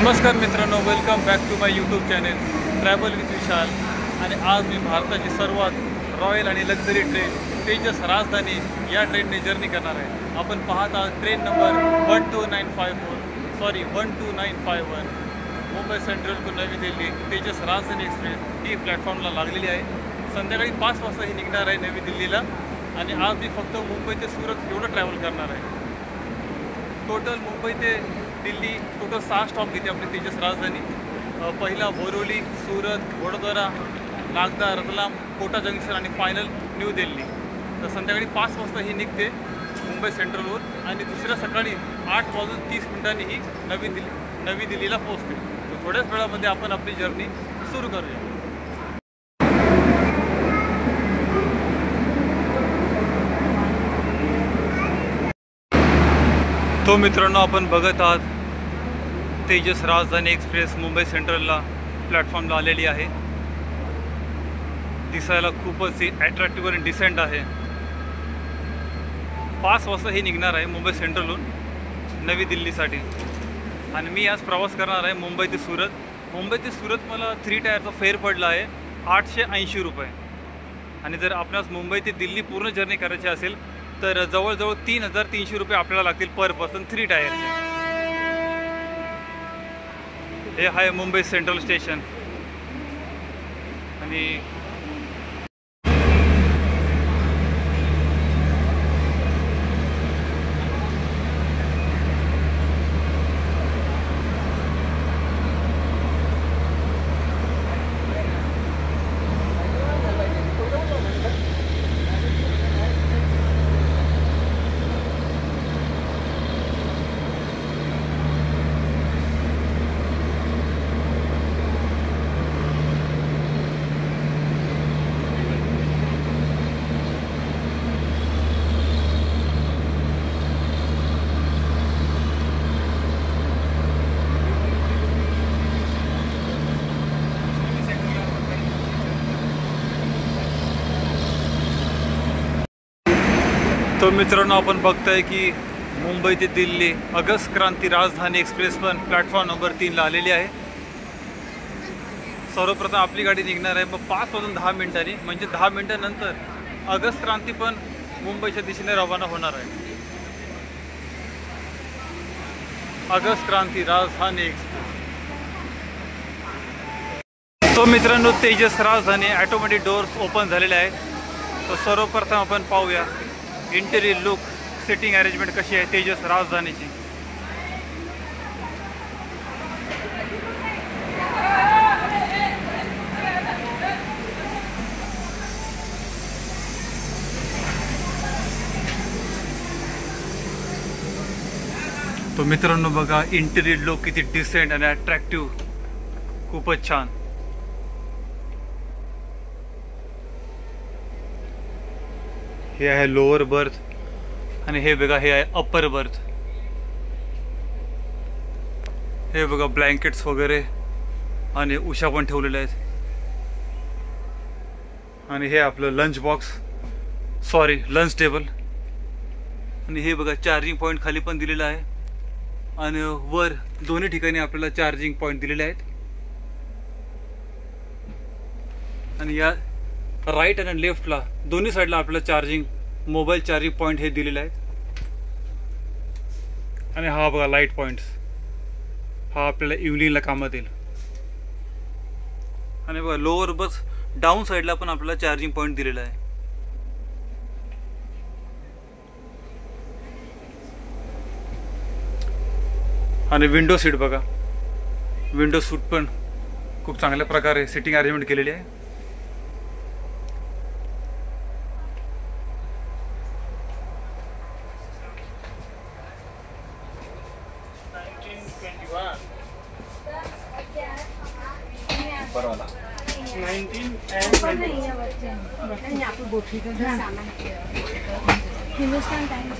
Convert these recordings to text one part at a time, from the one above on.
नमस्कार मित्रांनो, welcome back to my YouTube channel travel with Vishal. आणि आज मी भारताची सर्वात रॉयल आणि लक्झरी ट्रेन तेजस राजधानी या ट्रेनने जर्नी करणार आहे। आपण पाहत आहात train number 12951 Mumbai Central to Navi Delhi Tejas Rajdhani Express ही प्लॅटफॉर्मला लागलेली आहे। संध्याकाळी 5 वाजता ही निघणार आहे नवी दिल्लीला आणि आज मी फक्त मुंबई ते सुरत एवढं ट्रॅव्हल करणार आहे। टोटल मुंबई ते दिल्ली टोटल 6 स्टॉप घेते आपली तेजस राजधानी। पहिला बोरिवली, सूरत, वडोदरा, नागदा, रतलाम, कोटा जंक्शन आणि फायनल न्यू दिल्ली। तर संध्याकाळी 5 वाजता ही निघते मुंबई सेंट्रलवर आणि दुसऱ्या सकाळी 8:30 ही नवी दिल्लीला पोहोचते। तर थोड्याच वेळामध्ये आपण आपली जर्नी सुरू करूया। तो मित्रांनो, आपण बघत आहात तेजस राजधानी एक्सप्रेस मुंबई सेंट्रलला प्लॅटफॉर्मला आलेली आहे। दिसायला खूपच ही अट्रॅक्टिव्ह आणि डिसेंट आहे। 5 वाजता ही निघणार आहे मुंबई सेंट्रलहून नवी दिल्लीसाठी आणि मी आज प्रवास करणार आहे मुंबई ते सुरत। मुंबई ते सुरत मला 3 टायरचा फेअर पडला आहे 880 रुपये। आणि जर आपणास मुंबई ते दिल्ली पूर्ण जर्नी करायची असेल तर जवळजवळ 3300 रुपये आपल्याला लागतील पर पर्सन 3 टायरचे। हे आहे मुंबई सेंट्रल स्टेशन आणि तो मित्रांनो, आपण बघताय की मुंबई ते दिल्ली ऑगस्ट क्रांती राजधानी एक्सप्रेस पण प्लॅटफॉर्म नंबर 3ला आलेली आहे। सर्वप्रथम आपली गाडी निघणार आहे 5:10 म्हणजे 10 मिनिटांनंतर ऑगस्ट क्रांती पण मुंबईच्या दिशेने रवाना होणार आहे। August Kranti Rajdhani express. तो मित्रांनो, तेजस राजधानी ऑटोमॅटिक डोर्स ओपन झालेले आहेत। तर सर्वप्रथम आपण पाहूया इंटेरियर लुक, सिटिंग अरेंजमेंट कशी आहे तेजस राजधानीची। तो मित्रांनो बघा, इंटेरियर लुक किती डिसेंट आणि अट्रॅक्टिव्ह, खूपच छान। हे आहे लोअर बर्थ आणि हे बघा, हे आहे अप्पर बर्थ। हे बघा ब्लँकेट्स वगैरे आणि उशा पण ठेवलेल्या आहेत। आणि हे आपलं लंच टेबल। आणि हे बघा चार्जिंग पॉईंट खाली पण दिलेला आहे आणि वर दोन्ही ठिकाणी आपल्याला चार्जिंग पॉईंट दिलेले आहेत। आणि या राईट आणि लेफ्टला दोन्ही साईडला आपल्याला मोबाईल चार्जिंग पॉईंट हे दिलेले आहेत। आणि हा बघा लाईट पॉईंट्स, हा आपल्याला इव्हनिंगला कामात येईल। आणि बघा लोअर बस डाऊन साईडला पण आपल्याला चार्जिंग पॉईंट दिलेला आहे। आणि विंडो सीट बघा, विंडो सीट पण खूप चांगल्या प्रकारे सिटिंग अरेंजमेंट केलेली आहे। हिंदुस्तान टाइम्स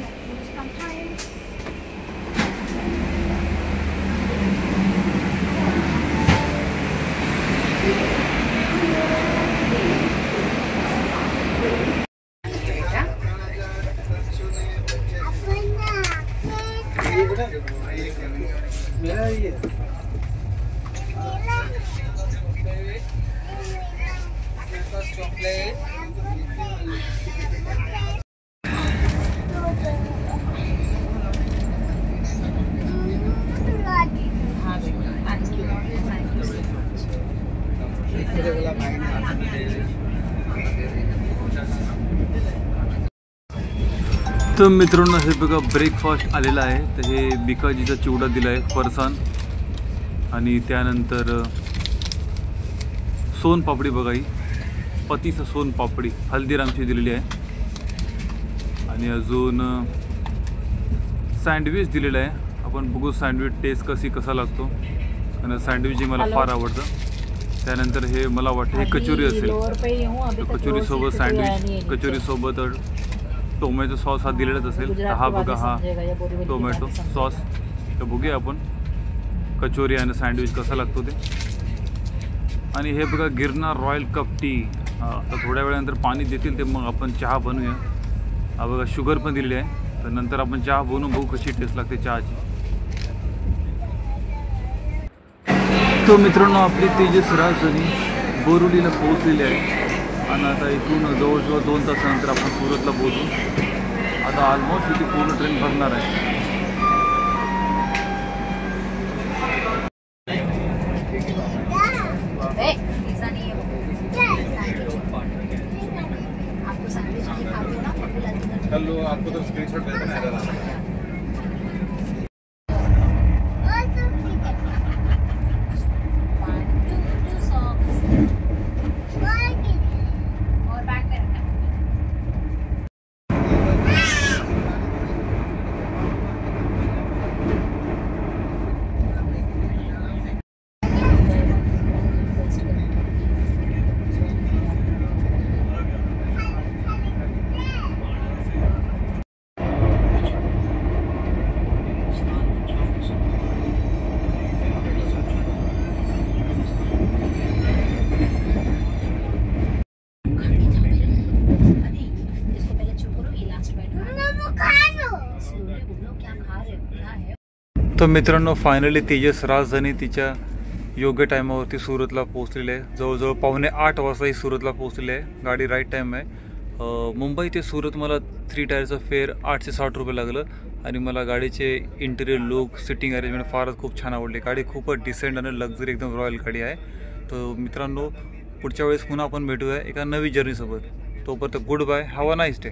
मेरा ये तर मित्रांनो हे बघा ब्रेकफास्ट आलेला आहे. तर हे बिकाजीचा चिवडा दिला आहे, फरसाण आणि त्यानंतर सोनपापडी बघा, ही पतीचं सोनपापडी हल्दीरामची दिलेली आहे. आणि अजून सँडविच दिलेलं आहे. आपण बघू सँडविच टेस्ट कसा लागतो. आणि सँडविच ही मला फार आवडतं. त्यानंतर हे मला वाटतं हे कचोरी असेल. कचोरीसोबत सँडविच, कचोरीसोबत टोमॅटो सॉस हा दिलेलाच असेल. तर हा बघा, हा टोमॅटो सॉस. तर बघूया आपण कचोरी आणि सँडविच कसा लागतो ते. आणि हे बघा गिरनार रॉयल कप टी. तर थोड्या वेळानंतर पाणी देतील ते मग आपण चहा बनवूया. हा बघा शुगर पण दिलेली आहे. तर नंतर आपण चहा बनवून बघू कशी टेस्ट लागते चहाची. तो मित्रांनो आपली तेजस राजधानी बोरिवलीला पोहोचलेली आहे. आणि आता इथून जवळजवळ 2 तासानंतर आपण सुरतला पोहोचू. आता ऑलमोस्ट इथे पूर्ण ट्रेन भरणार आहे. आपको तो स्क्रीनशॉट भेजना है. तर मित्रांनो फायनली तेजस राजधानी तिच्या योग्य टायमावरती सुरतला पोहोचलेली आहे. जवळजवळ 7:45 वाजता ही सुरतला पोहोचलेली आहे. गाडी राईट टाईम आहे. मुंबई ते सुरत मला 3 टायरचं फेअर 860 रुपये लागलं. आणि मला गाडीचे इंटिरियर लुक, सिटिंग अरेंजमेंट फारच खूप छान आवडली. गाडी खूपच डिसेंट आणि लक्झरी एकदम रॉयल गाडी आहे. तर मित्रांनो पुढच्या वेळेस पुन्हा आपण भेटूया एका नवी जर्नीसोबत. तोपर्यंत good bye, have a nice day.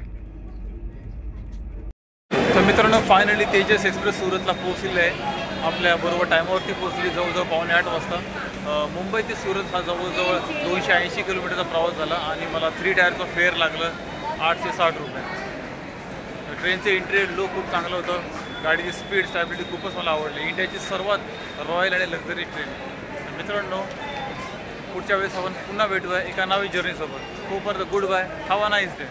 तर मित्रांनो फायनली तेजस एक्सप्रेस सुरतला पोहोचलेली आहे. आपल्या बरोबर टायमावरती पोहोचली. जवळजवळ 7:45 वाजता. मुंबई ते सुरत हा जवळजवळ 280 किलोमीटरचा प्रवास झाला. आणि मला 3 टायरचं फेअर लागलं 860 रुपये. ट्रेनचे इंटिरियर लुक खूप चांगलं होतं. गाडीची स्पीड, स्टॅबिलिटी खूपच मला आवडली. इंडियाची सर्वात रॉयल आणि लक्झरी ट्रेन. मित्रांनो पुढच्या वेळेस आपण पुन्हा भेटूया एका नवी जर्नीसोबत. तोपर्यंत good bye, have a nice day.